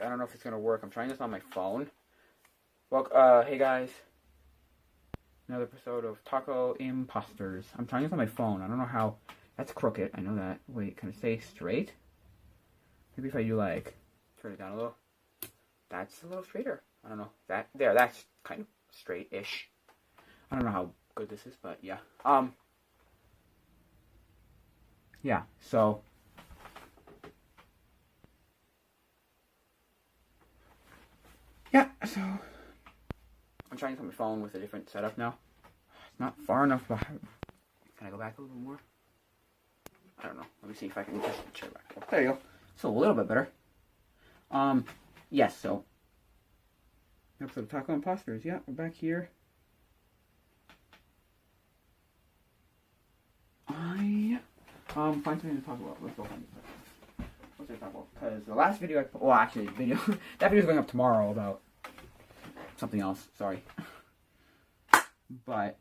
I don't know if it's gonna work. I'm trying this on my phone. Well, hey guys. Another episode of Taco Imposters. I'm trying this on my phone. I don't know how. That's crooked. I know that. Wait, can I stay straight? Maybe if I do like, turn it down a little. That's a little straighter. I don't know. That's kind of straight-ish. I don't know how good this is, but yeah. Yeah, so. Yeah, so. I'm trying this on my phone with a different setup now. It's not far enough behind. Can I go back a little more? I don't know. Let me see if I can push the chair back. Oh, there you go. It's a little bit better. Yes, so. Episode of Taco Imposters. Yeah, we're back here. Find something to talk about. Let's go find it. What's I talk about? Because the last video that video's going up tomorrow about something else. Sorry. But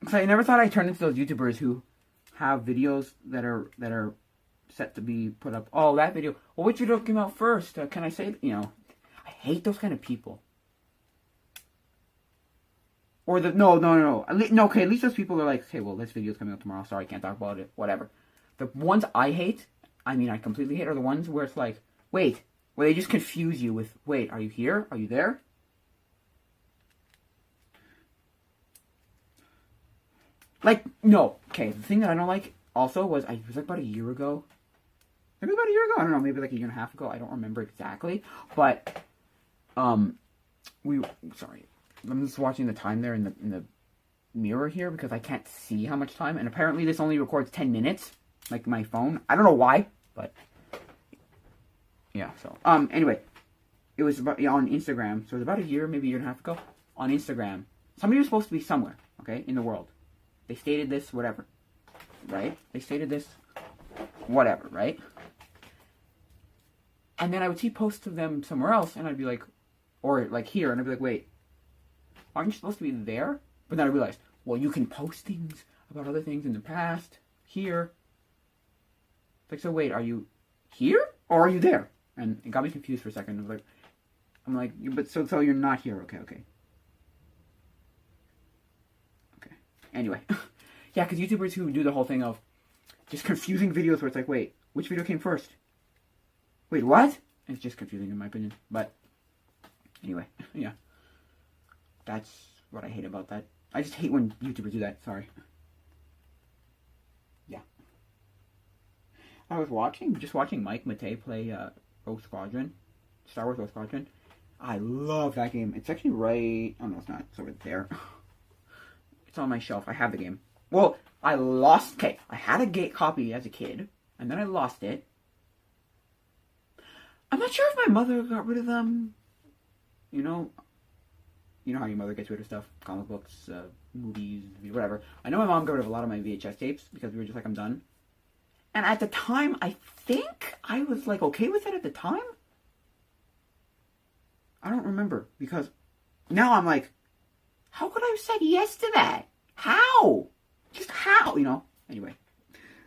cause I never thought I'd turn into those YouTubers who have videos that are set to be put up. Oh, that video. Well, which video came out first? Can I say, I hate those kind of people. Or no. Okay, at least those people are like, okay, well, this video's coming out tomorrow. Sorry, can't talk about it. Whatever. The ones I hate, I completely hate, are the ones where it's like, wait, where they just confuse you with, wait, are you here? Are you there? Like, no. Okay, the thing that I don't like also was, it was like about a year ago. Maybe about a year ago? I don't know, maybe like a year and a half ago. I don't remember exactly. But, sorry. I'm just watching the time there in the mirror here because I can't see how much time. And apparently this only records 10 minutes. Like my phone. I don't know why, but yeah, so. Anyway. It was about, on Instagram. So it was about a year, maybe a year and a half ago. On Instagram. Somebody was supposed to be somewhere, okay, in the world. They stated this, whatever. Right? They stated this, whatever, right? And then I would see posts of them somewhere else, and I'd be like, or like here, and I'd be like, wait. Aren't you supposed to be there? But then I realized, well, you can post things about other things in the past, here. It's like, so wait, are you here? Or are you there? And it got me confused for a second. I'm like, but so you're not here. Okay. Anyway. Yeah, because YouTubers who do the whole thing of just confusing videos where it's like, wait, which video came first? Wait, what? It's just confusing in my opinion. But, anyway, yeah. That's what I hate about that. I just hate when YouTubers do that. Sorry. Yeah. I was just watching Mike Matei play Rogue Squadron. Star Wars Rogue Squadron. I love that game. It's actually right... Oh, no, it's not. It's over there. It's on my shelf. I have the game. Well, I lost... Okay, I had a copy as a kid. And then I lost it. I'm not sure if my mother got rid of them. You know how your mother gets rid of stuff, comic books, movies, whatever. I know my mom got rid of a lot of my VHS tapes because we were just like, I'm done. And at the time, I think I was like okay with it at the time. I don't remember because now I'm like, how could I have said yes to that? How? Just how? Anyway.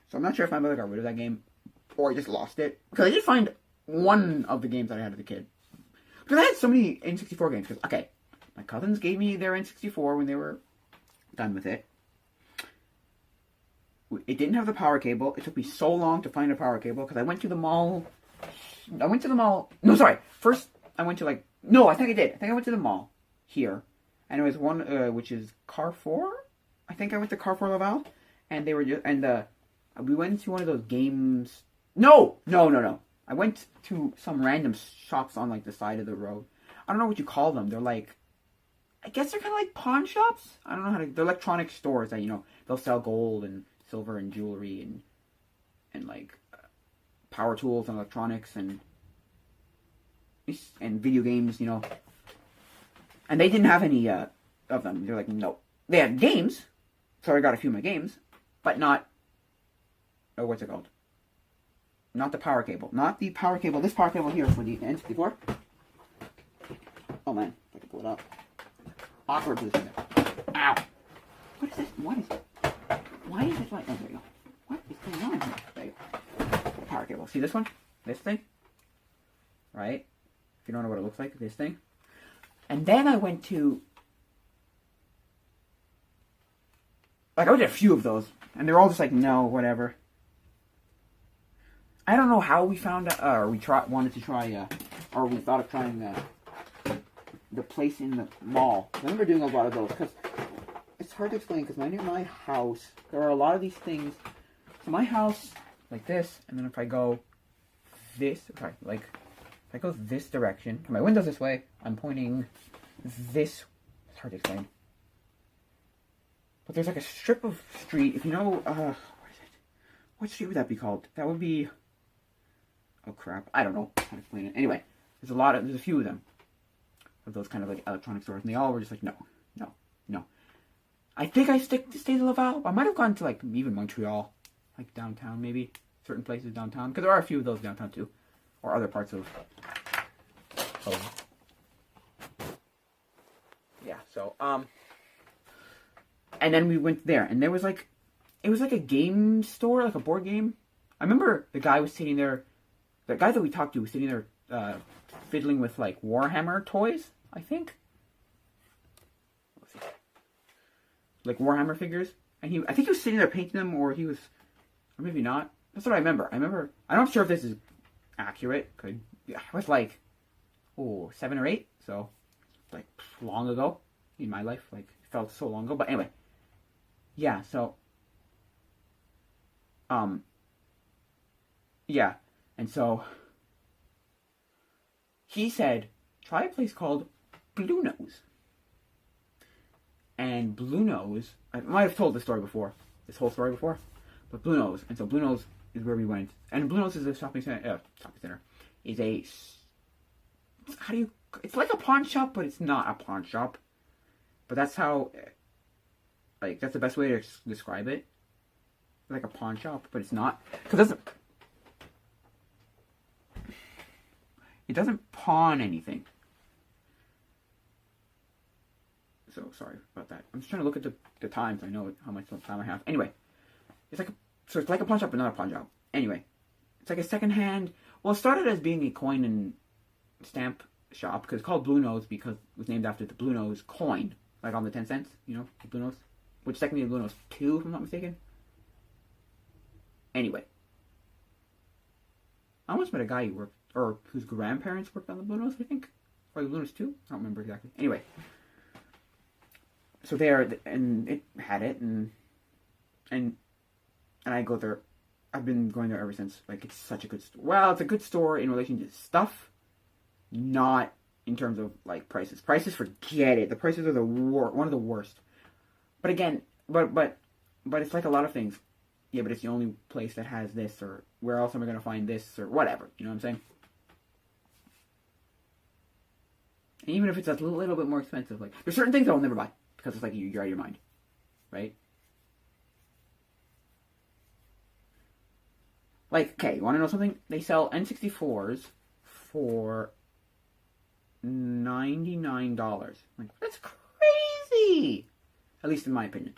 So I'm not sure if my mother got rid of that game or I just lost it. Because I did find one of the games that I had as a kid. Because I had so many N64 games. Because, okay. My cousins gave me their N64 when they were done with it. It didn't have the power cable. It took me so long to find a power cable because I went to the mall. No, sorry. First, I went to no, I think I did. I think I went to the mall here. And it was one, which is Carrefour. I think I went to Carrefour Laval. And they were just, we went to one of those games. No. I went to some random shops on the side of the road. I don't know what you call them. They're I guess they're kind of like pawn shops. I don't know how to... They're electronic stores that, they'll sell gold and silver and jewelry and power tools and electronics and video games, And they didn't have any of them. They're like, no. They had games, so I got a few of my games, but not... Oh, what's it called? Not the power cable. Not the power cable. This power cable here for the N64. Oh, man. If I can pull it up. Awkward position. Ow! What is this? Why is it like... Oh, there you go. What is going on here? There you go. Power cable. See this one? This thing? Right? you don't know what it looks like, this thing. And then I went to, like, I went to a few of those, and they're all just like, no, whatever. I don't know how we found, or we wanted to try, or we thought of trying the place in the mall. I remember doing a lot of those, because it's hard to explain, because near my house, there are a lot of these things. So my house, like this, and then if I go this, sorry, like, if I go this direction, my window's this way, I'm pointing this, it's hard to explain. But there's like a strip of street, if you know, what is it? What street would that be called? That would be, oh crap, I don't know how to explain it. Anyway, there's a few of them, of those kind of like electronic stores, and they all were just like, no, no, no. I think I stayed to Laval. I might have gone to like even Montreal, like downtown maybe, certain places downtown, because there are a few of those downtown too, or other parts of yeah, so, and then we went there, and there was like, it was like a game store, like a board game. I remember the guy was sitting there, the guy that we talked to was sitting there, fiddling with like Warhammer toys, I think. Let's see. Like Warhammer figures. And I think he was sitting there painting them, or he was, or maybe not. That's what I remember. I'm not sure if this is accurate. I was like, 7 or 8, so, like, long ago in my life. Like, it felt so long ago. But anyway, yeah, so, yeah, and so, he said, try a place called Blue Nose. And Blue Nose, I might have told this whole story before, but Blue Nose, and so Blue Nose is where we went. And Blue Nose is a shopping center, is a, it's like a pawn shop, but it's not a pawn shop. But that's how, like, that's the best way to describe it. Like a pawn shop, but it's not. Because it doesn't pawn anything. So, sorry about that. I'm just trying to look at the times. I know how much time I have. Anyway, it's like a pawn shop, but not a pawn shop. Anyway, it's like a secondhand. Well, it started as being a coin and stamp shop, because it's called Blue Nose because it was named after the Blue Nose coin, like on the 10 cents, you know, the Blue Nose, which technically is Blue Nose 2, if I'm not mistaken. Anyway, I once met a guy whose grandparents worked on the Blue Nose, I think, or the Blue Nose 2. I don't remember exactly. Anyway, so there, and it had it, and I go there. I've been going there ever since. Like, it's such a good store. Well, it's a good store in relation to stuff, not in terms of, like, prices. Prices, forget it. The prices are one of the worst. But again, but it's like a lot of things. Yeah, but it's the only place that has this, or where else am I going to find this, or whatever. You know what I'm saying? And even if it's a little bit more expensive, like, there's certain things I'll never buy, because it's like you're out of your mind, right? Like, okay, you want to know something? They sell N64s for $99. Like, that's crazy! At least in my opinion.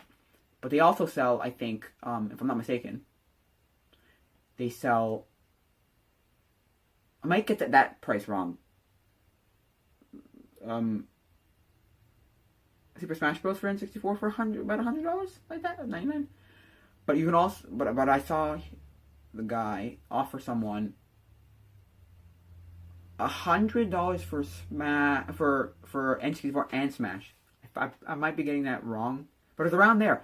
But they also sell, I think, if I'm not mistaken, they sell, I might get that price wrong. Super Smash Bros. For N64 for about $100, like that, $99. But you can also, but I saw the guy offer someone $100 for N64 and Smash. I might be getting that wrong, but it's around there.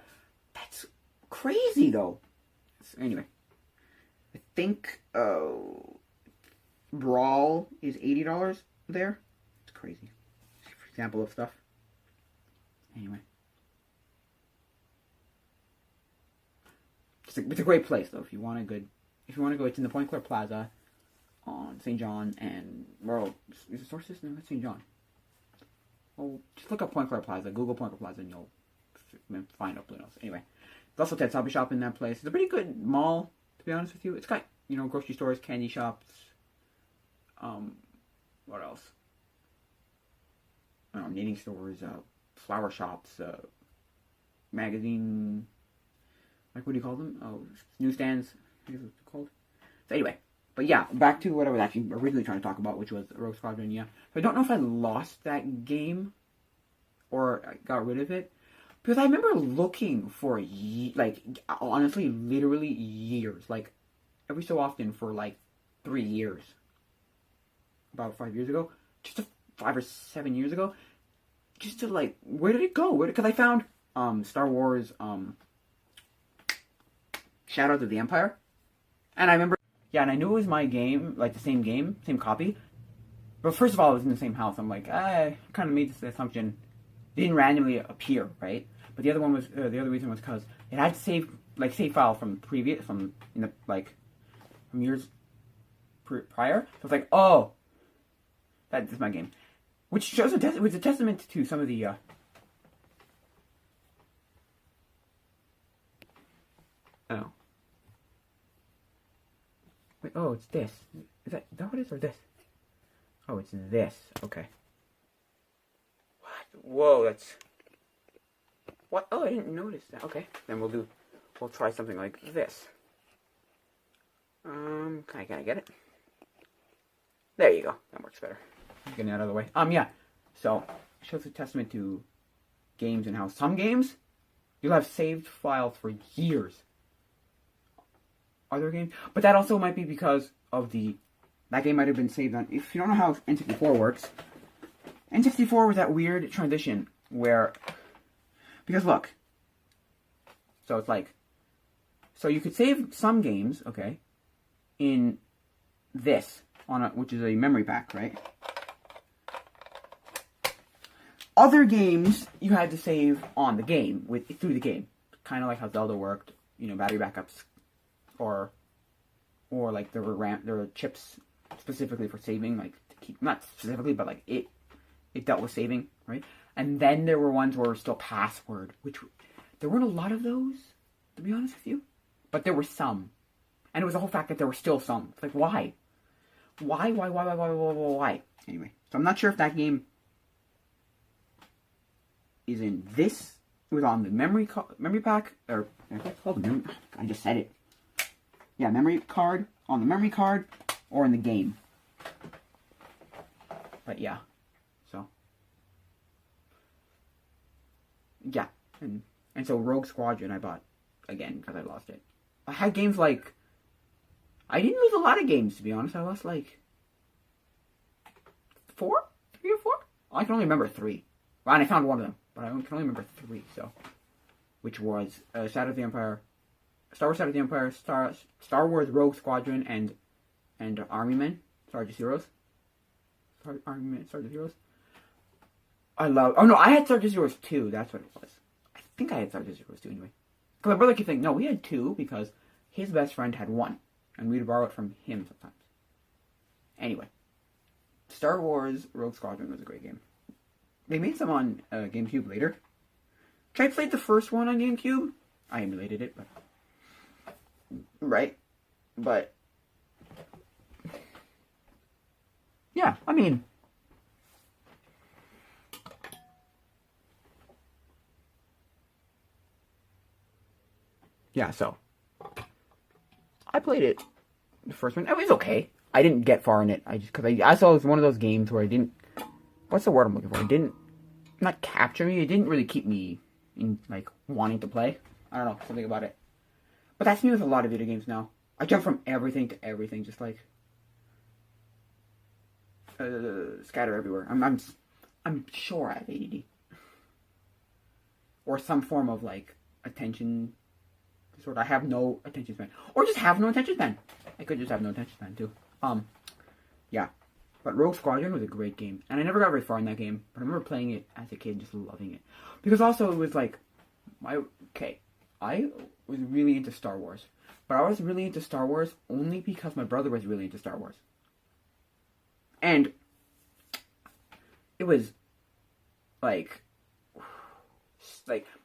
That's crazy, though. So anyway, I think Brawl is $80 there. It's crazy. For example of stuff. Anyway, it's a great place, though. If you want to go, it's in the Point Claire Plaza on St. John and, well, is it Sources? No, that's St. John. Well, just look up Point Claire Plaza, Google Point Claire Plaza, and you'll find out Blue Nose. Anyway, there's also Ted Hobby Shop in that place. It's a pretty good mall, to be honest with you. It's got, you know, grocery stores, candy shops. What else? I don't know, knitting stores, flower shops, magazine, like, what do you call them? Oh, newsstands, I think that's what they're called. So anyway, But yeah, back to what I was actually originally trying to talk about, which was Rogue Squadron, yeah. So I don't know if I lost that game or I got rid of it. Because I remember looking for, like, honestly, literally years. Like, every so often for, like, 3 years. About 5 years ago. Just 5 or 7 years ago. Just to, like, where did it go? Because I found Star Wars Shadows of the Empire. And I remember, yeah, and I knew it was my game, like the same game, same copy. But first of all, it was in the same house. I'm like, I kind of made this assumption. It didn't randomly appear, right? But the other one was, the other reason was because it had save file from from years prior. So it's like, oh, this is my game. Which shows it was a testament to some of the, oh. Wait, oh, it's this. Is that what it is, or this? Oh, it's this. Okay. What? Whoa, that's... What? Oh, I didn't notice that. Okay, then we'll try something like this. Can I get it? There you go. That works better. Getting that out of the way. Yeah. So, it shows a testament to games and how some games, you'll have saved files for years. Other games, but that also might be because of that game might have been saved on, if you don't know how N64 works, N64 was that weird transition where, because look, so it's like, so you could save some games, okay, in this, which is a memory pack, right? Other games, you had to save on the game, through the game, kind of like how Zelda worked, battery backups, or like there were chips specifically for saving, like to keep, not specifically, but like it dealt with saving, right? And then there were ones where it was still password, which there weren't a lot of those, to be honest with you, but there were some, and it was the whole fact that there were still some. It's like, why? Anyway, so I'm not sure if that game is in this. It was on the memory pack, or what's called memory. I just said it. Yeah, memory card, on the memory card, or in the game. But yeah, so. Yeah, and so Rogue Squadron I bought, again, because I lost it. I had games like, I didn't lose a lot of games, to be honest. I lost like 3 or 4? I can only remember 3. Well, and I found one of them, but I can only remember 3, so. Which was Shadow of the Empire, Star Wars Shadow of the Empire, Star Wars Rogue Squadron, and Army Men, Sergeant Heroes. Army Men, Sergeant Heroes. I had Sergeant Heroes 2, that's what it was. I think I had Sergeant Heroes 2 anyway. Because my brother kept saying, no, we had 2 because his best friend had 1. And we'd borrow it from him sometimes. Anyway. Star Wars Rogue Squadron was a great game. They made some on GameCube later. I played the first one on GameCube. I emulated it, but... Right? But... Yeah, I mean... Yeah, so... I played it. The first one. It was okay. I didn't get far in it. Because I saw it was one of those games where I didn't... What's the word I'm looking for? It didn't... Not capture me. It didn't really keep me in, like, wanting to play. I don't know. Something about it. But that's me with a lot of video games now. I jump from everything to everything. Just like... scatter everywhere. I'm sure I have ADD. Or some form of, like, attention disorder. I have no attention span. Or just have no attention span. I could just have no attention span, too. Yeah. But Rogue Squadron was a great game. And I never got very far in that game. But I remember playing it as a kid, just loving it. Because also, it was like... I was really into Star Wars. But I was really into Star Wars only because my brother was really into Star Wars. And... It was... Like...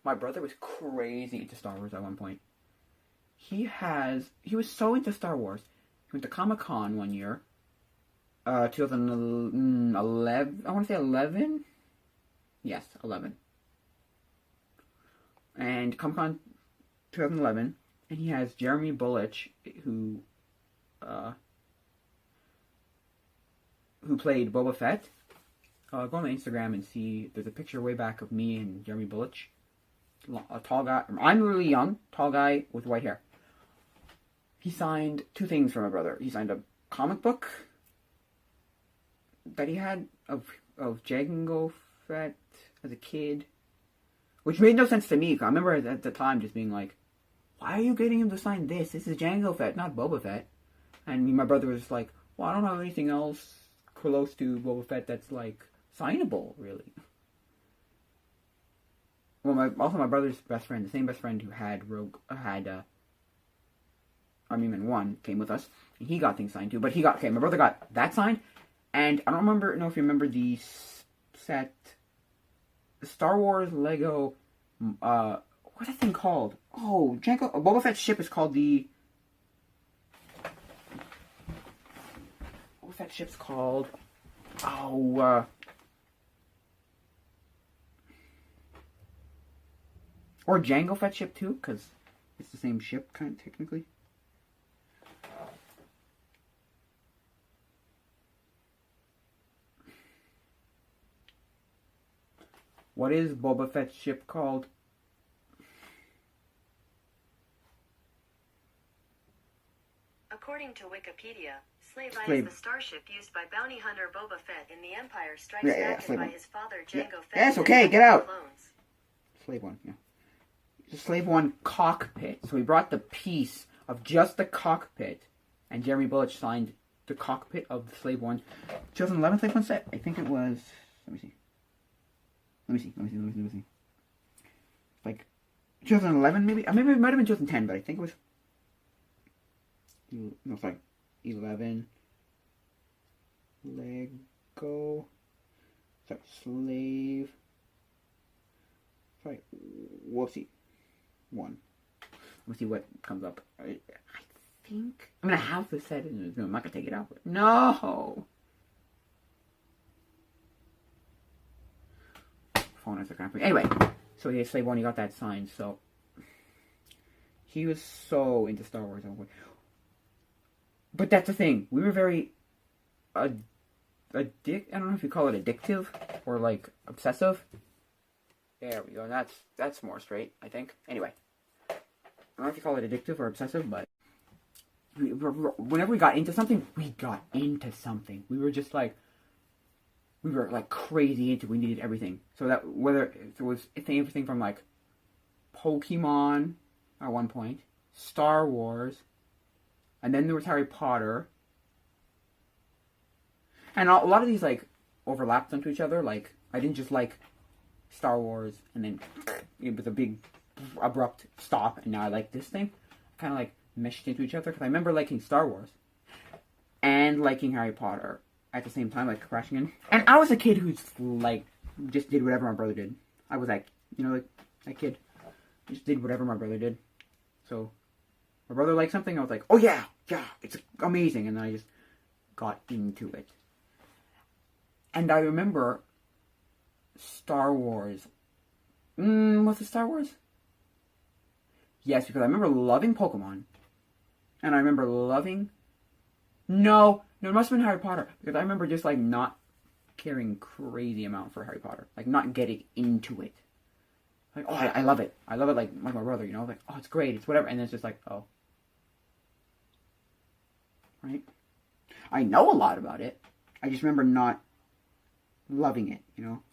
my brother was crazy into Star Wars at one point. He was so into Star Wars. He went to Comic-Con one year. 2011, I want to say 11? Yes, 11. And Comic-Con 2011, and he has Jeremy Bullich, who who played Boba Fett. Go on my Instagram and see. There's a picture way back of me and Jeremy Bullich, a tall guy. I'm really young, tall guy with white hair. He signed 2 things for my brother. He signed a comic book that he had of Jango Fett as a kid, which made no sense to me. I remember at the time just being like, "Why are you getting him to sign this? This is Jango Fett, not Boba Fett." And my brother was like, "Well, I don't have anything else close to Boba Fett that's like signable, really." Well, also my brother's best friend, the same best friend who had Army Men 1, came with us, and he got things signed too. But my brother got that signed, and I don't know if you remember the set, the Star Wars Lego, what's that thing called? Oh, Boba Fett's ship is called the, Boba Fett's ship's called, or Jango Fett ship too, because it's the same ship, kind of, technically. What is Boba Fett's ship called? According to Wikipedia, Slave Eye is the starship used by bounty hunter Boba Fett in The Empire Strikes Back and by his father Jango Fett. Yes, okay, get out! Slave 1, yeah. The Slave 1 cockpit. So we brought the piece of just the cockpit, and Jeremy Bullich signed the cockpit of the Slave 1. 2011 Slave 1 set? I think it was, let me see. Like 2011 maybe? Maybe it might have been 2010, but I think it was, no, sorry, 11. Lego. Sorry, Slave. Sorry, whoopsie. 1. Let's see what comes up. I think I'm gonna have to set it in the room. I'm not gonna take it out. But no. Phone is a crap. Anyway, so yeah, Slave 1, he got that signed. So he was so into Star Wars. But that's the thing. We were very I don't know if you call it addictive or like obsessive. There we go. That's more straight, I think. Anyway, I don't know if you call it addictive or obsessive, but whenever we got into something, we got into something. We were just like, we were like crazy into it. We needed everything. So that whether it was everything from like Pokemon at one point, Star Wars, and then there was Harry Potter. And a lot of these like overlapped onto each other. Like I didn't just like Star Wars and then it was a big abrupt stop and now I like this thing. Kind of like meshed into each other because I remember liking Star Wars and liking Harry Potter at the same time, like crashing in. And I was a kid who's like just did whatever my brother did. I was like, like that kid just did whatever my brother did. So my brother liked something, I was like, oh yeah, it's amazing, and then I just got into it. And I remember Star Wars. Was it Star Wars? Yes, because I remember loving Pokemon. And I remember loving... No, it must have been Harry Potter. Because I remember just, like, not caring crazy amount for Harry Potter. Like, not getting into it. Like, oh, I love it. I love it like my brother, Like, oh, it's great, it's whatever. And then it's just like, oh. Right? I know a lot about it. I just remember not loving it,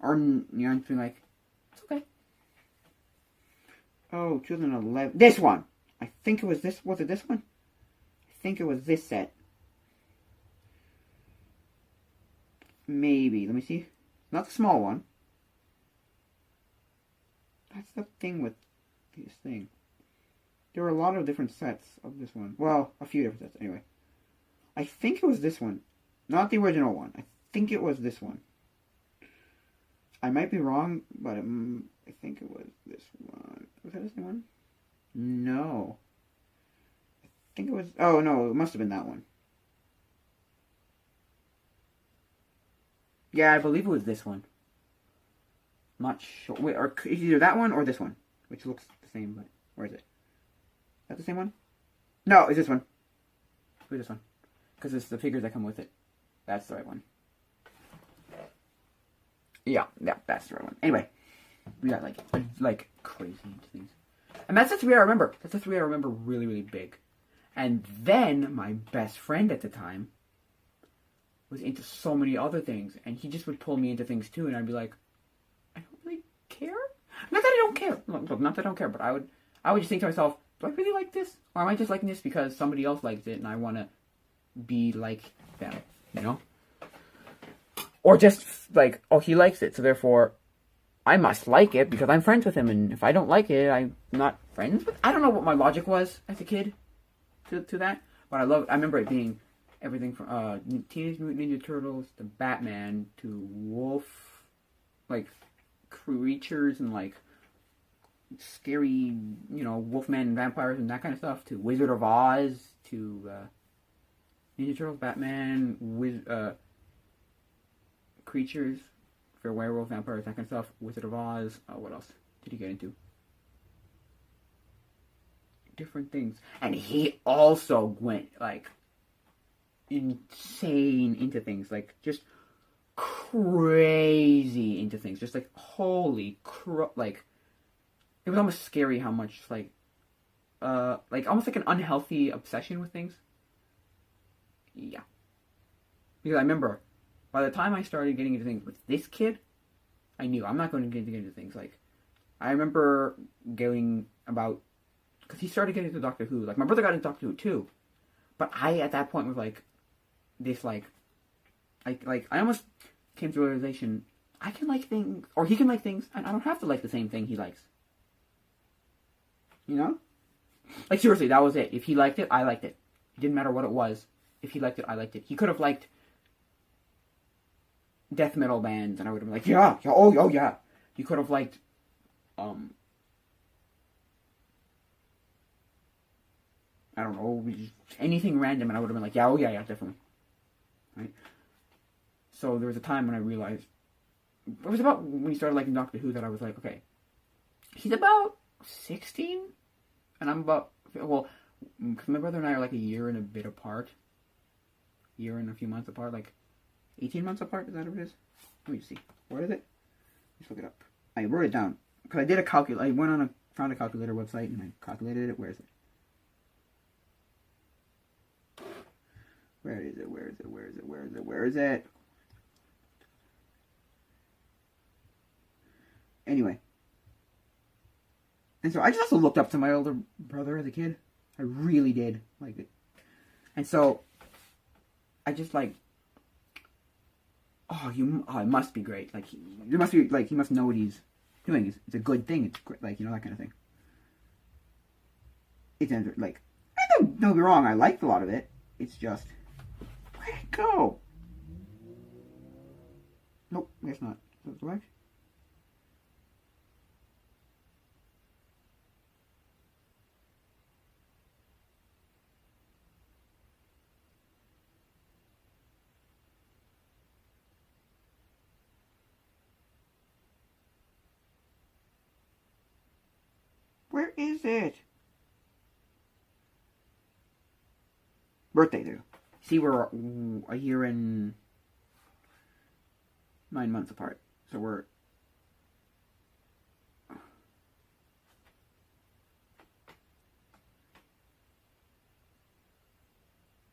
or being like, it's okay. Oh, 2011. This one. I think it was this. Was it this one? I think it was this set. Maybe. Let me see. Not the small one. That's the thing with this thing. There were a lot of different sets of this one. Well, a few different sets. Anyway, I think it was this one, not the original one. I think it was this one. I might be wrong, but I think it was this one. Was that the same one? No. I think it was... Oh, no, it must have been that one. Yeah, I believe it was this one. I'm not sure. Wait, or it's either that one or this one, which looks the same, but where is it? Is that the same one? No, it's this one. Who's this one? Because it's the figures that come with it. That's the right one. Yeah, that's the right one. Anyway, we got like crazy into things. And that's the three I remember. That's the three I remember really, really big. And then my best friend at the time was into so many other things, and he just would pull me into things too, and I'd be like, I don't really care. Not that I don't care. Look, not that I don't care, but I would just think to myself, do I really like this? Or am I just liking this because somebody else likes it and I want to be like them, you know? Or just like, oh, he likes it, so therefore I must like it because I'm friends with him, and if I don't like it, I'm not friends with. I don't know what my logic was as a kid to that, but I remember it being everything from Teenage Mutant Ninja Turtles to Batman to wolf, like creatures and like scary, you know, Wolfman and vampires and that kind of stuff, to Wizard of Oz to Ninja Turtles, Batman, creatures for werewolf, vampires, that kind of stuff. Wizard of Oz. What else did he get into? Different things. And he also went like insane into things, like just crazy into things, just like holy like it was almost scary how much like almost like an unhealthy obsession with things. Yeah, because I remember by the time I started getting into things with this kid, I knew I'm not going to get into things. Like I remember going about, because he started getting into Doctor Who. Like my brother got into Doctor Who too, but I at that point was like this I almost came to the realization I can like things, or he can like things, and I don't have to like the same thing he likes. You know? Like seriously, that was it. If he liked it, I liked it. It didn't matter what it was. If he liked it, I liked it. He could have liked death metal bands, and I would have been like, yeah, oh yeah. He could have liked I don't know, anything random, and I would have been like, yeah, definitely. Right? So there was a time when I realized, it was about when he started liking Doctor Who, that I was like, okay, he's about 16, and I'm about, well, because my brother and I are like a year and a bit apart, year and a few months apart, like 18 months apart, is that what it is? Let me see, where is it? Let's look it up. I wrote it down, because I did a calculator, I went on found a calculator website, and I calculated it. Where is it? Where is it? Anyway. And so I just also looked up to my older brother as a kid. I really did like it. And so I just like, it must be great. Like, he must know what he's doing. It's a good thing. It's great, like, you know, that kind of thing. It's like, don't get me wrong, I liked a lot of it. It's just, where'd it go? Nope, guess not. Is that correct? Where is it? Birthday do. See, we're a year and 9 months apart. So we're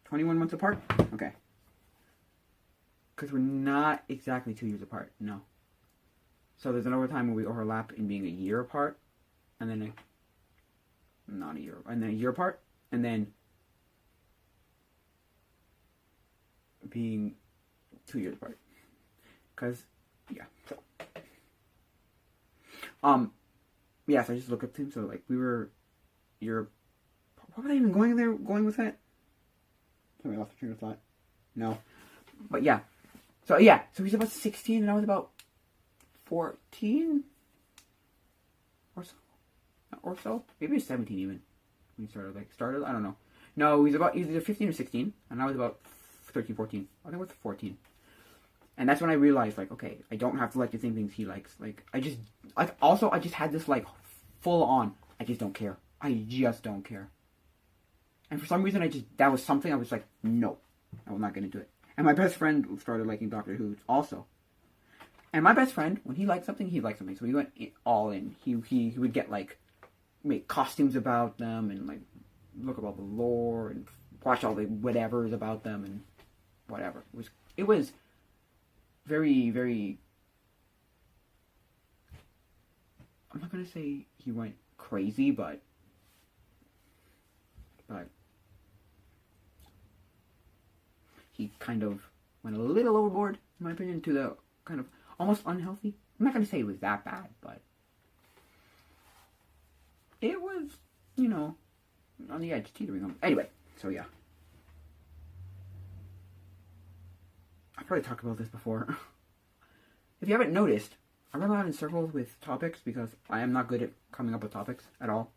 21 months apart? Okay. Because we're not exactly 2 years apart. No. So there's another time when we overlap in being a year apart. And then not a year. And then a year apart. And then being 2 years apart. Because, yeah. So. Yeah, so I just looked up to him. So, like, what was I even going with that? Sorry, I lost my train of thought. No. But yeah. So he's about 16 and I was about 14 or so. Maybe he was 17 even when he started. I don't know. No, he's either 15 or 16 and I was about 13, 14. I think it was 14. And that's when I realized, like, okay, I don't have to like the same things he likes. Like, I just had this, like, full on, I just don't care. I just don't care. And for some reason, that was something I was like, no, I will not get into it. And my best friend started liking Doctor Who also. And my best friend, when he liked something, he liked something. So he went all in. He would get, like, make costumes about them and, like, look about the lore and watch all the whatevers about them and whatever. It was very, very... I'm not going to say he went crazy, but he kind of went a little overboard, in my opinion, to the kind of almost unhealthy. I'm not going to say it was that bad, but it was, you know, on the edge, teetering on. Anyway, so yeah. I've probably talked about this before. If you haven't noticed, I run around in circles with topics because I am not good at coming up with topics at all.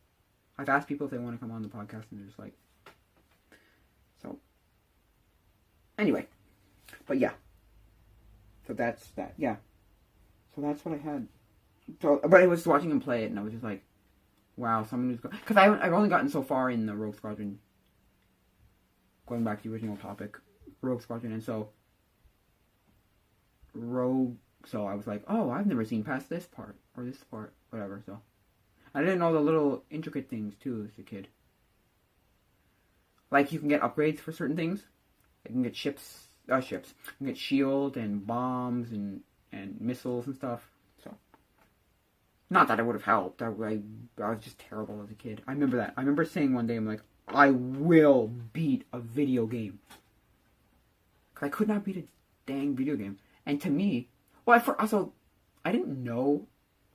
I've asked people if they want to come on the podcast, and they're just like... So, anyway. But yeah. So that's that, yeah. So that's what I had. So, but I was watching him play it, and I was just like, wow, someone who's... Because I've only gotten so far in the Rogue Squadron. Going back to the original topic. Rogue Squadron, and so... So I was like, oh, I've never seen past this part, or this part, whatever, so. I didn't know the little intricate things, too, as a kid. Like, you can get upgrades for certain things. You can get ships. You can get shield and bombs and missiles and stuff, so. Not that it would have helped. I was just terrible as a kid. I remember that. I remember saying one day, I'm like, I will beat a video game. Because I could not beat a dang video game. And to me, well, I didn't know,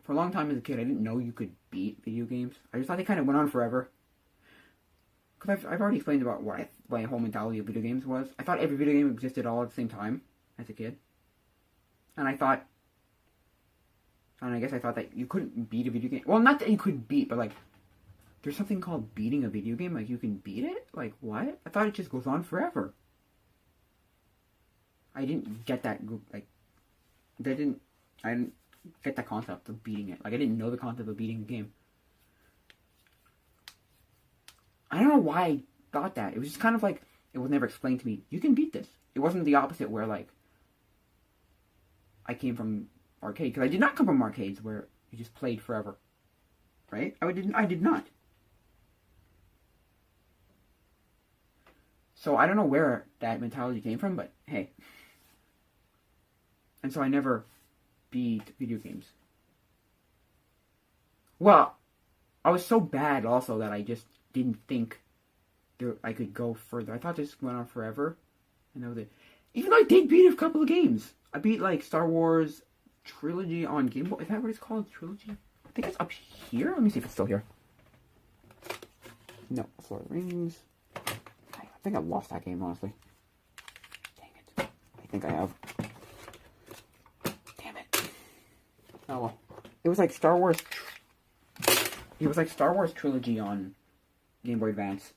for a long time as a kid, I didn't know you could beat video games. I just thought they kind of went on forever. Because I've already explained about what my whole mentality of video games was. I thought every video game existed all at the same time as a kid. And I guess I thought that you couldn't beat a video game. Well, not that you couldn't beat, but like, there's something called beating a video game. Like, you can beat it? Like, what? I thought it just goes on forever. I didn't get that, like, I didn't get that concept of beating it. Like, I didn't know the concept of beating a game. I don't know why I thought that. It was just kind of like, it was never explained to me, you can beat this. It wasn't the opposite where, like, I came from arcade. Because I did not come from arcades where you just played forever. Right? I did not. So I don't know where that mentality came from, but hey. And so I never beat video games. Well, I was so bad also that I just didn't think I could go further. I thought this went on forever. I know that. Even though I did beat a couple of games. I beat like Star Wars Trilogy on Game Boy. Is that what it's called? Trilogy? I think it's up here. Let me see if it's still here. No, Lord of the Rings. I think I've lost that game, honestly. Dang it. I think I have. Oh well. It was like Star Wars Trilogy on Game Boy Advance.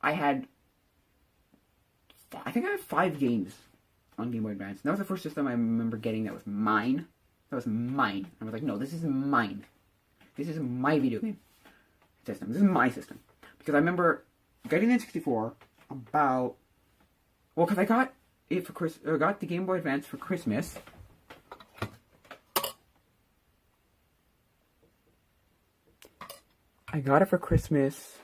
I think I had 5 games on Game Boy Advance. That was the first system I remember getting that was mine. That was mine. I was like, no, this is mine. This is my video game system. This is my system. Because I remember getting the N64 about... Well, because I got it for I got the Game Boy Advance for Christmas. I got it for Christmas.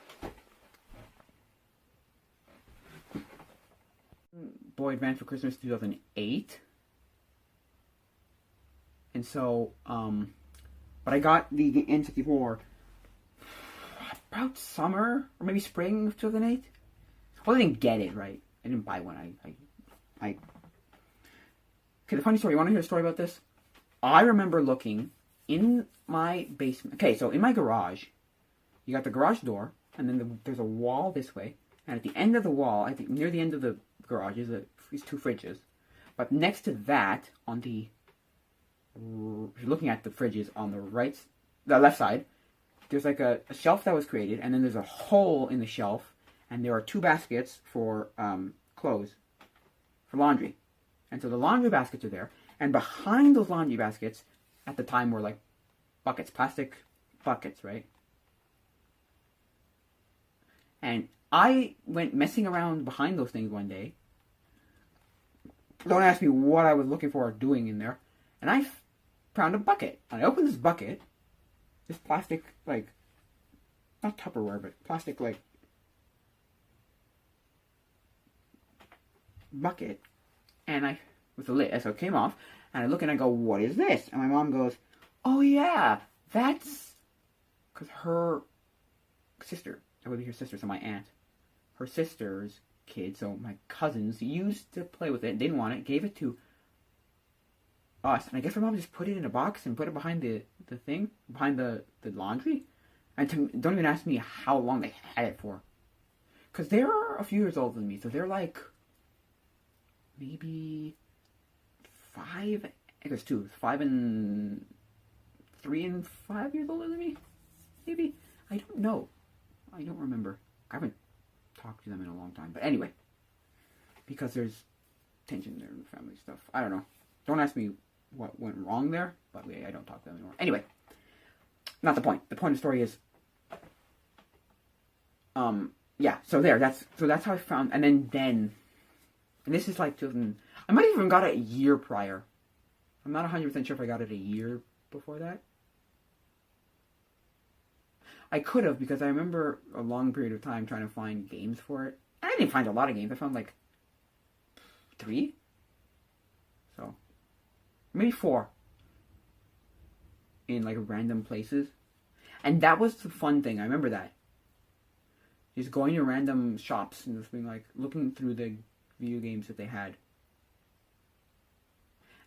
Boy Advance for Christmas 2008. And so, but I got the N64 about summer, or maybe spring of 2008. Well, I didn't get it, right? I didn't buy one. Okay, the funny story, you want to hear a story about this? I remember looking in my basement. Okay, so in my garage, you got the garage door, and then there's a wall this way. And at the end of the wall, I think near the end of the garage, is these 2 fridges. But next to that, if you're looking at the fridges on the left side, there's like a shelf that was created, and then there's a hole in the shelf, and there are 2 baskets for clothes, for laundry. And so the laundry baskets are there, and behind those laundry baskets, at the time, were like buckets, plastic buckets, right? And I went messing around behind those things one day, don't ask me what I was looking for or doing in there. And I found a bucket. And I opened this bucket. This plastic, like, not Tupperware, but plastic, like, bucket. And I, with the lid, so it came off. And I look and I go, what is this? And my mom goes, oh yeah, that's, because her sister, that would be her sister, so my aunt, her sister's kid, so my cousins, used to play with it, didn't want it, gave it to us. And I guess my mom just put it in a box and put it behind the thing, behind the laundry. And don't even ask me how long they had it for. Because they're a few years older than me, so they're like, maybe 5, I guess 2, 5 and 3 and 5 years older than me? Maybe? I don't know. I don't remember. I haven't talked to them in a long time. But anyway, because there's tension there in family stuff. I don't know. Don't ask me what went wrong there, but I don't talk to them anymore. Anyway, not the point. The point of the story is, yeah, so that's how I found, and then, and this is like 2000, I might have even got it a year prior. I'm not 100% sure if I got it a year before that. I could have, because I remember a long period of time trying to find games for it. And I didn't find a lot of games. I found like 3. So, maybe 4. In like random places. And that was the fun thing. I remember that. Just going to random shops and just being like, looking through the video games that they had.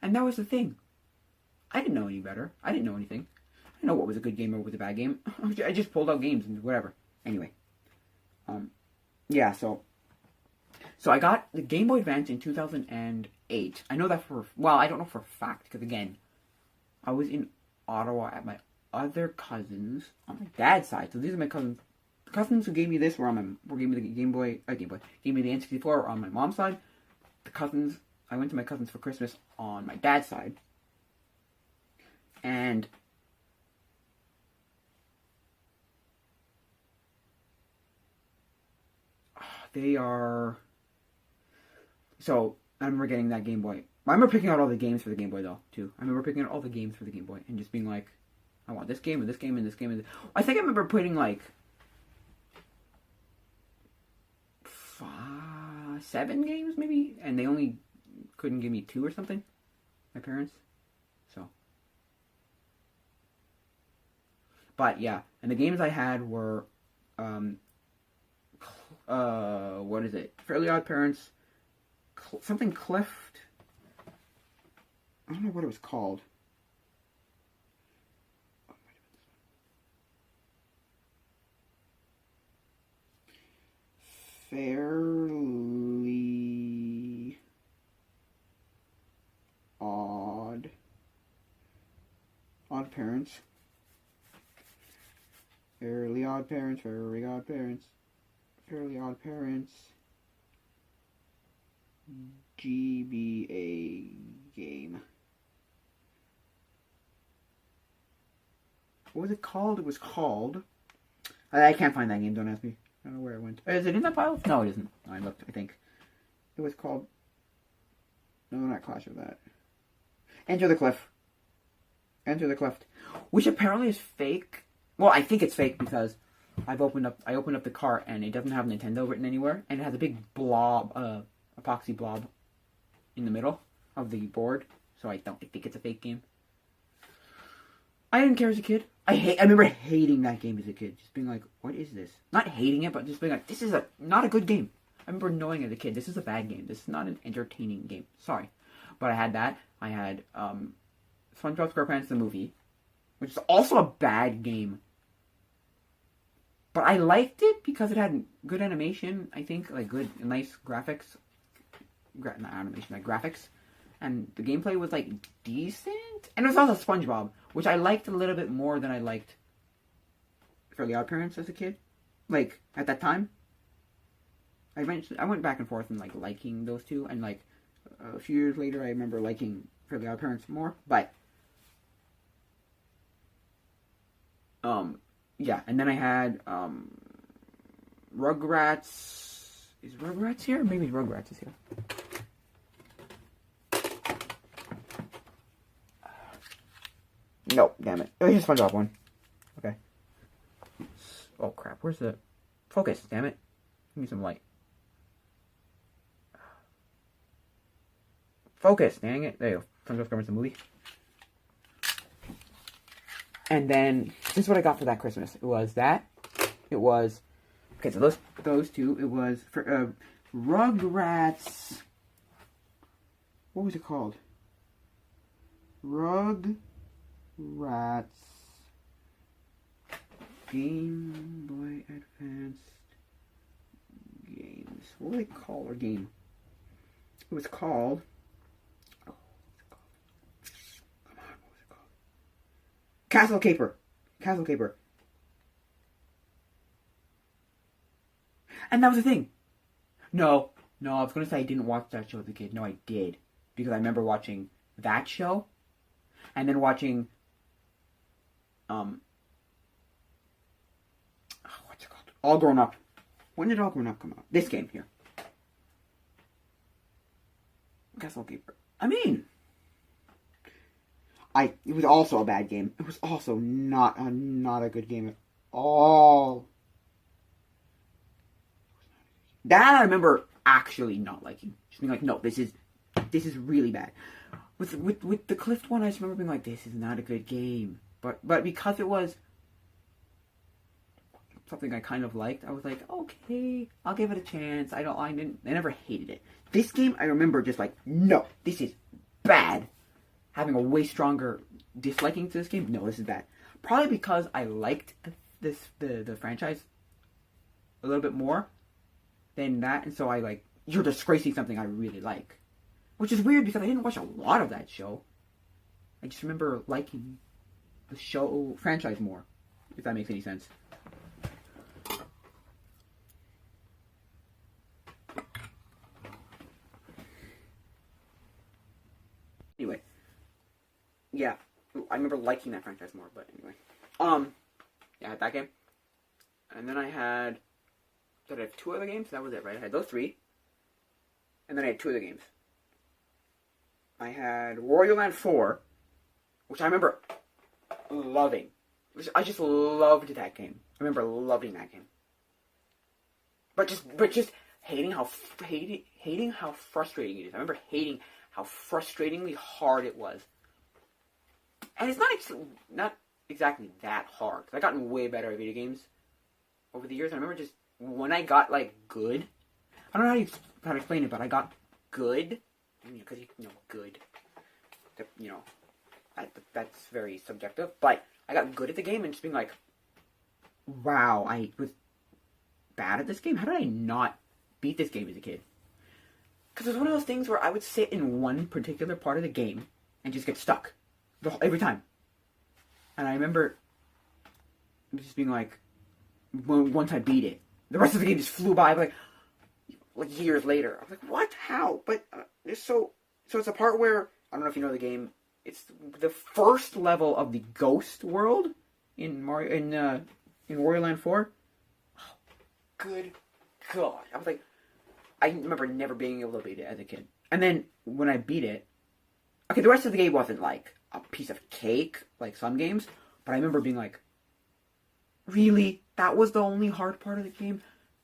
And that was the thing. I didn't know any better. I didn't know anything. I didn't know what was a good game or what was a bad game. I just pulled out games and whatever. Anyway. Yeah, so I got the Game Boy Advance in 2008. I know that I don't know for a fact, because again, I was in Ottawa at my other cousins on my dad's side. So these are my cousins. The cousins who gave me this were gave me the gave me the N64 were on my mom's side. I went to my cousins for Christmas on my dad's side. And they are, so I remember getting that Game Boy. I remember picking out all the games for the Game Boy though, too. I remember picking out all the games for the Game Boy and just being like, I want this game and this game and this game and this. I think I remember putting like 7 games maybe, and they only couldn't give me 2 or something, my parents. So, but yeah, and the games I had were what is it? Fairly Odd Parents, something Cleft. I don't know what it was called. Fairly Odd Parents. Fairly Odd Parents. Fairly Odd Parents. Fairly Odd Parents. GBA game. What was it called? It was called... I can't find that game, don't ask me. I don't know where it went. Is it in that pile? No, it isn't. I looked, I think. It was called... No, not Clash of that. Enter the Cliff. Enter the Cleft. Which apparently is fake. Well, I think it's fake because I opened up the cart and it doesn't have Nintendo written anywhere. And it has a big blob, epoxy blob in the middle of the board. So I think it's a fake game. I didn't care as a kid. I remember hating that game as a kid. Just being like, what is this? Not hating it, but just being like, this is not a good game. I remember knowing as a kid, this is a bad game. This is not an entertaining game. Sorry. But I had that. I had SpongeBob SquarePants the movie, which is also a bad game. But I liked it because it had good animation, I think. Like, good, nice graphics. Not animation, like graphics. And the gameplay was, like, decent. And it was also SpongeBob, which I liked a little bit more than I liked Fairly Odd Parents as a kid. Like, at that time. I went back and forth in, like, liking those two. And, like, a few years later, I remember liking Fairly Odd Parents more. But, yeah. And then I had, Rugrats. Is Rugrats here? Maybe Rugrats is here. No, damn it. It was just SpongeBob one. Okay. Oh crap, where's the... Focus, damn it. Give me some light. Focus, dang it. There you go. SpongeBob SquarePants the movie. And then, this is what I got for that Christmas. It was that. It was... Okay, so those two. It was for Rugrats... What was it called? Rugrats Game Boy Advanced Games. What were they called? Or game? It was called... Oh, what was it called? Come on, what was it called? Castle Caper. Castle Caper. And that was the thing. No, I was going to say I didn't watch that show as a kid. No, I did. Because I remember watching that show. And then watching... what's it called? All Grown Up. When did All Grown Up come out? This game here. Castle Keeper. I mean... It was also a bad game. It was also not a good game at all. That I remember actually not liking. Just being like, no, this is really bad. With the Clift one, I just remember being like, this is not a good game. But because it was something I kind of liked, I was like, okay, I'll give it a chance. I never hated it. This game, I remember just like, no, this is bad. Having a way stronger disliking to this game. No, this is bad. Probably because I liked the franchise a little bit more than that, and so you're disgracing something I really like. Which is weird because I didn't watch a lot of that show. I just remember liking the show franchise more, if that makes any sense. Anyway. Yeah. I remember liking that franchise more, but anyway. Yeah, I had that game. And then I had... Did I have 2 other games? That was it, right? I had those 3. And then I had 2 other games. I had Wario Land 4, which I remember loving. I just loved that game. I remember loving that game. But just hating how frustrating it is. I remember hating how frustratingly hard it was. And it's not exactly that hard. Cause I've gotten way better at video games over the years. I remember just when I got good. I don't know how to explain it, but I got good. Because good. That's very subjective. But I got good at the game and just being like, wow, I was bad at this game. How did I not beat this game as a kid? Because it was one of those things where I would sit in one particular part of the game and just get stuck every time. And I remember just being like, once I beat it, the rest of the game just flew by. Like years later, I was like, what? How? But so it's a part where I don't know if you know the game. It's the first level of the Ghost World in Wario Land 4. Oh, good God! I was like, I remember never being able to beat it as a kid. And then when I beat it, okay, the rest of the game wasn't like a piece of cake like some games, but I remember being like, really? That was the only hard part of the game?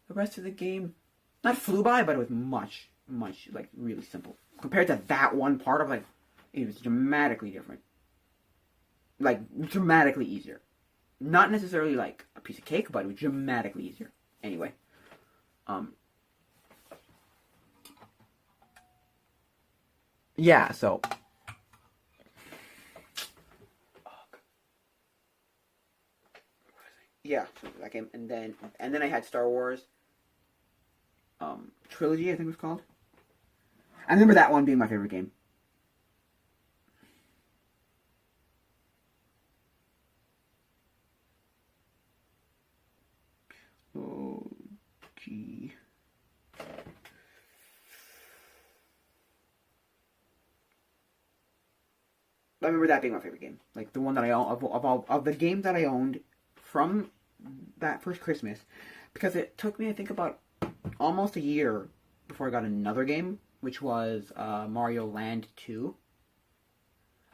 The rest of the game not flew by, but it was much, really simple. Compared to that one part of, it was dramatically different. Dramatically easier. Not necessarily, a piece of cake, but it was dramatically easier. Anyway. Yeah, so... Yeah, so that game, and then I had Star Wars Trilogy, I think it was called. I remember that one being my favorite game. Oh, gee. I remember that being my favorite game. The one that I own, of the games that I owned from that first Christmas, because it took me, I think, about almost a year before I got another game, which was Mario Land 2.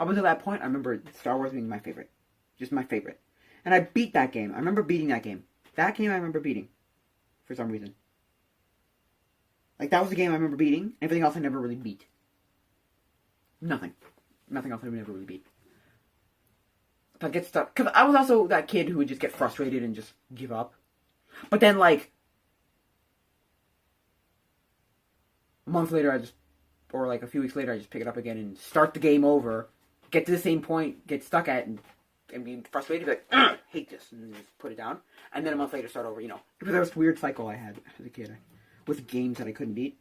Up until that point, I remember Star Wars being my favorite. Just my favorite. And I beat that game. I remember beating that game. That game I remember beating. For some reason. Like, that was the game I remember beating. Everything else I never really beat. Nothing. Nothing else I never really beat. If I get stuck... Because I was also that kid who would just get frustrated and just give up. But then, like... a month later, or like a few weeks later, I just pick it up again and start the game over. Get to the same point, get stuck at it, and be frustrated, be like, hate this, and then just put it down. And then a month later, start over, Because that was a weird cycle I had as a kid with games that I couldn't beat.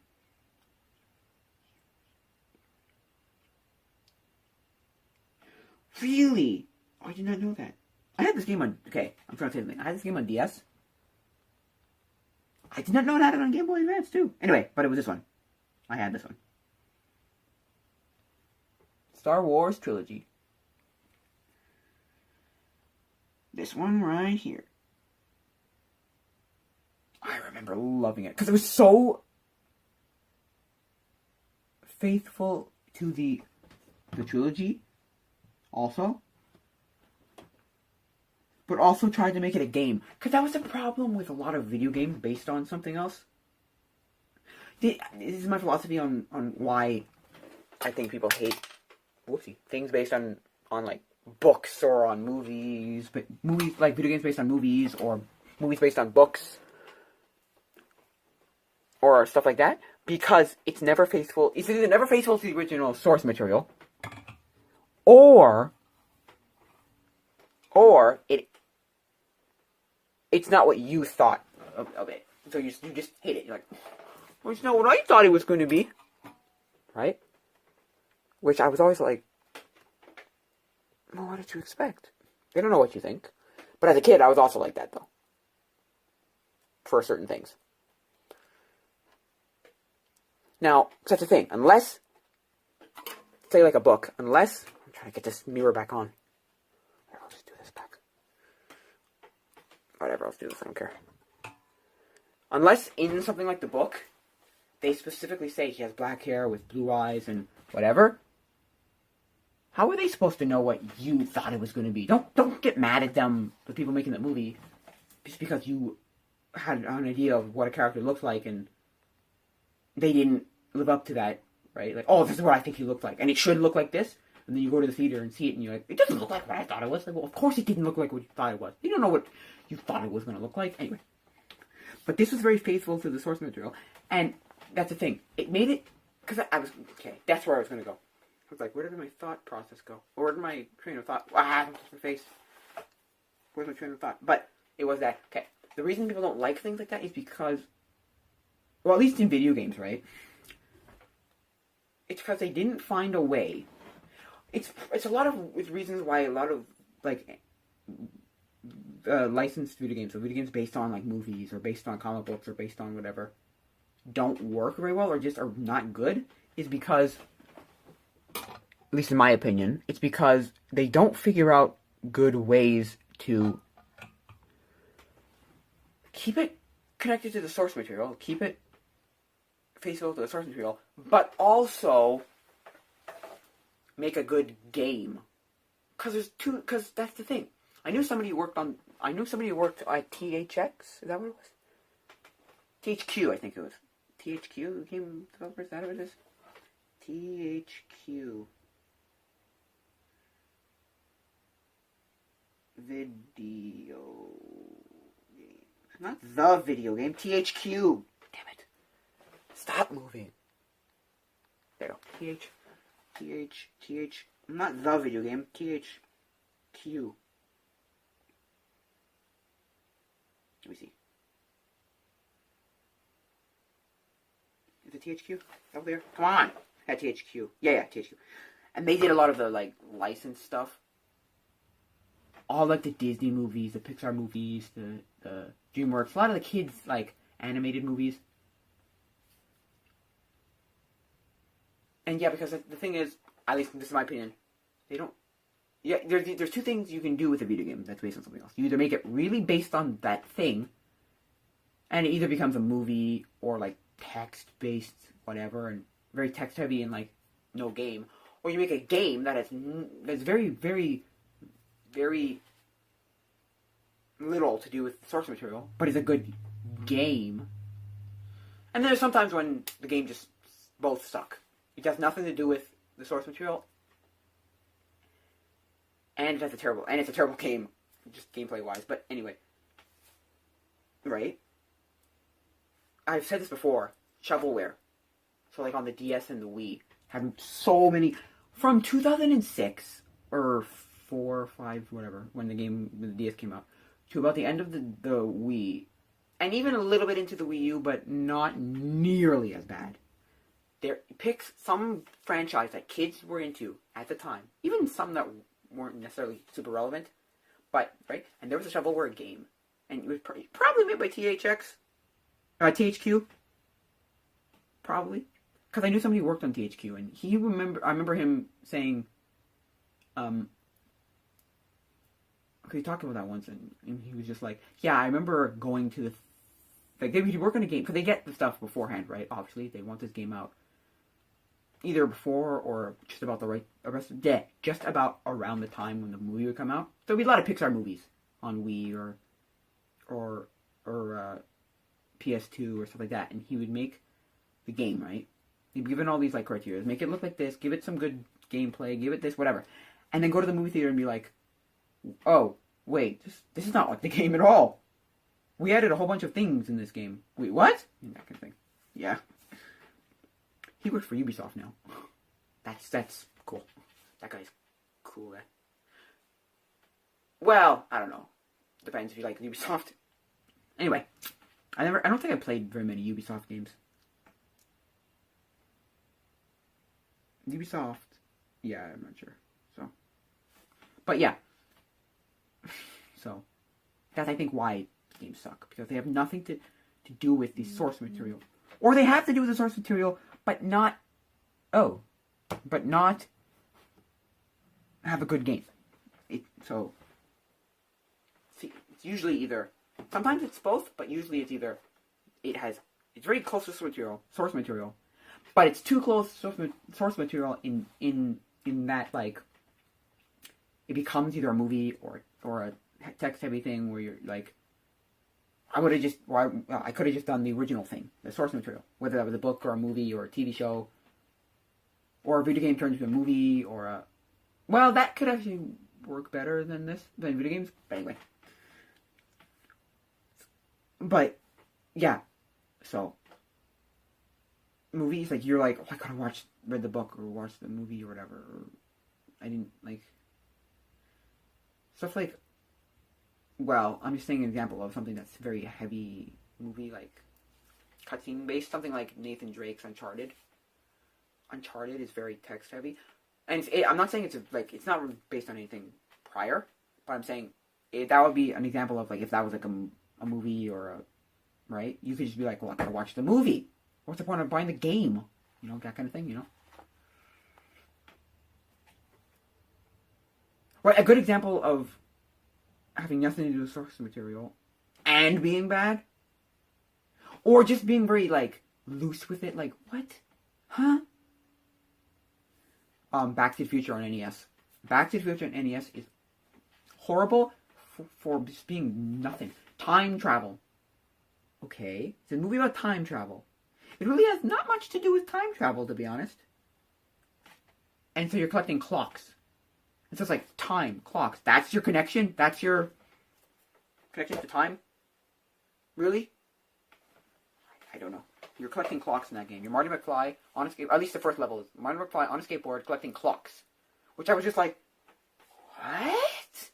Really? Oh, I did not know that. I had this game on... Okay, I'm trying to say something. I had this game on DS. I did not know it had it on Game Boy Advance, too. Anyway, but it was this one. I had this one. Star Wars Trilogy. This one right here. I remember loving it. Because it was so faithful to the trilogy. Also. But also tried to make it a game. Because that was the problem with a lot of video games based on something else. This is my philosophy on why I think people hate things based on like books or on movies, but movies like video games based on movies or movies based on books or stuff like that, because it's never faithful. It's either never faithful to the original source material, or it's not what you thought of it. So you just hate it. You're like, well, it's not what I thought it was going to be, right? Which I was always like, well, what did you expect? They don't know what you think. But as a kid, I was also like that, though. For certain things. Now, that's the thing. Unless, say like a book, unless, I'm trying to get this mirror back on. I'll just do this back. Whatever, I'll do this, I don't care. Unless in something like the book, they specifically say he has black hair with blue eyes and whatever. How are they supposed to know what you thought it was going to be? Don't get mad at them, the people making that movie, just because you had an idea of what a character looks like and they didn't live up to that, right? Like, oh, this is what I think he looked like, and it should look like this. And then you go to the theater and see it, and you're like, it doesn't look like what I thought it was. Like, well, of course it didn't look like what you thought it was. You don't know what you thought it was going to look like. Anyway. But this was very faithful to the source material, and that's the thing. It made it, because I was, okay, that's where I was going to go. I was like, where did my thought process go? Or where did my train of thought, my face. Where's my train of thought? But it was that, okay, the reason people don't like things like that is because, well, at least in video games, right? It's because they didn't find a way. It's a lot of reasons why a lot of, like, licensed video games, or video games based on, like, movies, or based on comic books, or based on whatever, don't work very well, or just are not good, is because, at least in my opinion, it's because they don't figure out good ways to keep it connected to the source material, keep it faithful to the source material, but also make a good game. Because that's the thing. I knew somebody who worked at THX, is that what it was? THQ, I think it was. THQ Game Developers, is that what it is? THQ. Video game. Not the video game, THQ. Damn it. Stop moving. There you go. Not the video game, THQ. Let me see. Is it THQ? Over there? Come on! At THQ. Yeah, THQ. And they did a lot of the, like, licensed stuff. All, like, the Disney movies, the Pixar movies, the DreamWorks. A lot of the kids, like, animated movies. And yeah, because the thing is, at least this is my opinion, they don't... Yeah, there's two things you can do with a video game that's based on something else. You either make it really based on that thing, and it either becomes a movie, or, like, text-based, whatever, and very text-heavy and, like, no game. or you make a game that's very, very, very little to do with the source material, but is a good game. And there's sometimes when the game just both suck. It has nothing to do with the source material, and it's a terrible game, just gameplay wise. But anyway, right? I've said this before. Shovelware, so like on the DS and the Wii, had so many from 2006 or 4 or 5, whatever, when the DS came out, to about the end of the Wii, and even a little bit into the Wii U, but not nearly as bad. There picks some franchise that kids were into at the time, even some that weren't necessarily super relevant, but right. And there was a shovelware game, and it was probably made by THQ, probably, because I knew somebody who worked on THQ, and I remember him saying, because he talked about that once, and he was just like, yeah, I remember going to like they would work on a game because they get the stuff beforehand, right? Obviously, they want this game out either before or just about just about around the time when the movie would come out. There'll be a lot of Pixar movies on Wii or PS2 or stuff like that, and he would make the game, right? He'd be given all these like criteria, make it look like this, give it some good gameplay, give it this, whatever, and then go to the movie theater and be like, oh wait, this is not like the game at all. We added a whole bunch of things in this game. Wait, what? And that kind of thing. Yeah. He works for Ubisoft now. That's cool. That guy's cool. Well, I don't know. Depends if you like Ubisoft. Anyway, I don't think I played very many Ubisoft games. Ubisoft, yeah, I'm not sure. So, but yeah. So, that's I think why games suck, because they have nothing to do with the source material, or they have to do with the source material, but not have a good game. So see, it's usually either, sometimes it's both, but usually it's either it's very close to source material, but it's too close to source material in that like it becomes either a movie or a text heavy thing where you're like, I could have just done the original thing, the source material, whether that was a book or a movie or a TV show, or a video game turned into a movie, well, that could actually work better than video games. But anyway, but yeah, so movies, like, you're like, oh, I could have read the book or watched the movie or whatever. Or I didn't like stuff like. Well, I'm just saying an example of something that's very heavy movie, like cutscene based. Something like Nathan Drake's Uncharted. Uncharted is very text heavy, and I'm not saying it's not based on anything prior, but I'm saying that would be an example of like if that was like a movie or right. You could just be like, well, I gotta watch the movie. What's the point of buying the game? You know, that kind of thing. You know. Right, a good example of having nothing to do with source material and being bad, or just being very like loose with it, like, what? Huh? Back to the Future on NES. Back to the Future on NES is horrible for just being nothing. Time travel. Okay, it's a movie about time travel. It really has not much to do with time travel, to be honest. And so you're collecting clocks. It's just like time, clocks. That's your connection? That's your connection to time? Really? I don't know. You're collecting clocks in that game. You're Marty McFly on a skateboard. At least the first level is Marty McFly on a skateboard collecting clocks. Which I was just like, what?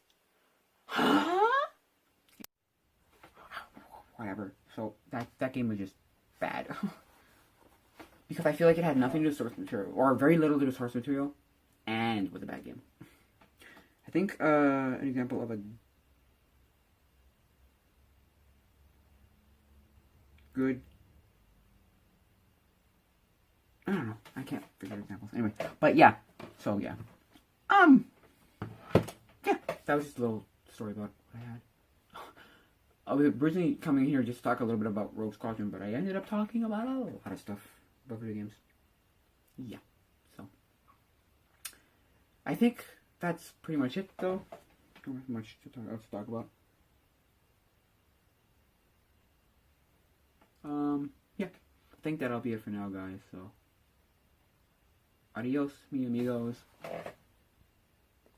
Huh? Whatever. So that game was just bad. Because I feel like it had nothing to do with source material. Or very little to do with source material. And was a bad game. I think an example of a good, I don't know, I can't figure out examples. Anyway, but yeah, so yeah. Yeah, that was just a little story about what I had. I was originally coming here just to talk a little bit about Rogue Squadron, but I ended up talking about a lot of stuff about video games. Yeah, so. I think that's pretty much it, though. Not much else to talk about. Yeah. I think that'll be it for now, guys. So, adios, mi amigos.